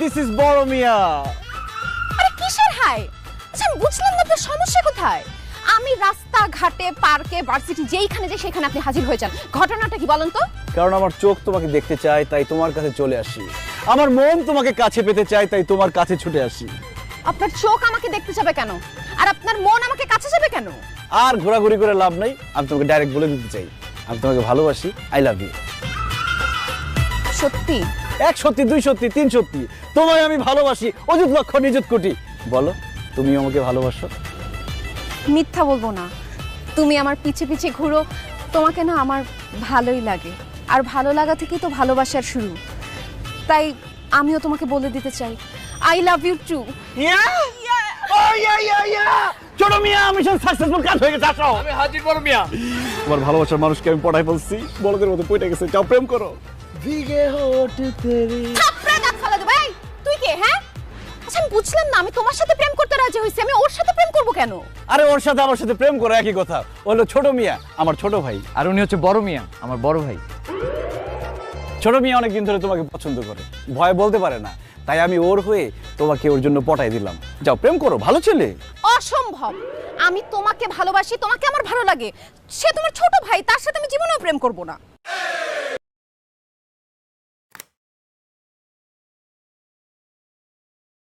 This is বড় মিয়া। আরে কিসের হাই? আচ্ছা আমি বুঝলাম না আপনার সমস্যা কোথায়। আমি রাস্তা ঘাটে পার্কে ভার্সিটি যেইখানে যাই সেখানে আপনি হাজির হয়ে যান, ঘটনাটা কি বলেন তো? কারণ আমার চোখ তোমাকে দেখতে চায় তাই তোমার কাছে চলে আসি, আমার মন তোমাকে কাছে পেতে চায় তাই তোমার কাছে ছুটে আসি। আপনার চোখ আমাকে দেখতে যাবে কেন, আর আপনার মন আমাকে কাছে যাবে কেন? আর ঘোরাঘুরি করে লাভ নাই, আমি তোমাকে ডাইরেক্ট বলে দিতে চাই আমি তোমাকে ভালোবাসি, আই লাভ ইউ। সত্যি? এক সত্যি, দুই সত্যি, তিন সত্যি, তোমায় আমি ভালোবাসি অযুত লক্ষ নিযুত কোটি। বলো তুমি আমাকে ভালোবাসো? মিথ্যা বলবো না, তুমি আমার পিছে পিছে ঘুরো, তোমাকে না আমার ভালোই লাগে, আর ভালো লাগা থেকেই তো ভালোবাসার শুরু। তাই আমিও তোমাকে বলে দিতে চাই আই লাভ ইউ টু। ছোট মিয়া, মিশন সাকসেসফুল, কাজ হয়ে গেছে। আসো, আমি হাজির বড় মিয়া। তোমার ভালোবাসার মানুষকে আমি পড়াই বলছি, বড়দের মতো পড়ে গেছে, যাও প্রেম করো। থাপড়ে দাঁত ফালা দেব। এই তুই কে? হ্যাঁ, আচ্ছা আমি বুঝলাম না, আমি তোমার সাথে প্রেম করতে রাজি হইছি, আমি ওর সাথে প্রেম করব কেন? আরে ওর সাথে আমার সাথে প্রেম করো, একই কথা। ও হলো ছোট মিয়া, আমার ছোট ভাই। আর উনি হচ্ছে বড় মিয়া, আমার বড় ভাই। ছোট মিয়া অনেকদিন ধরে তোমাকে পছন্দ করে, ভয় বলতে পারে না, তাই আমি ওর হয়ে তোমাকে ওর জন্য পটাই দিলাম। যাও প্রেম করো, ভালো ছেলে। অসম্ভব, আমি তোমাকে ভালোবাসি, তোমাকে আমার ভালো লাগে, সে তোমার ছোট ভাই, তার সাথে আমি জীবনেও প্রেম করব না।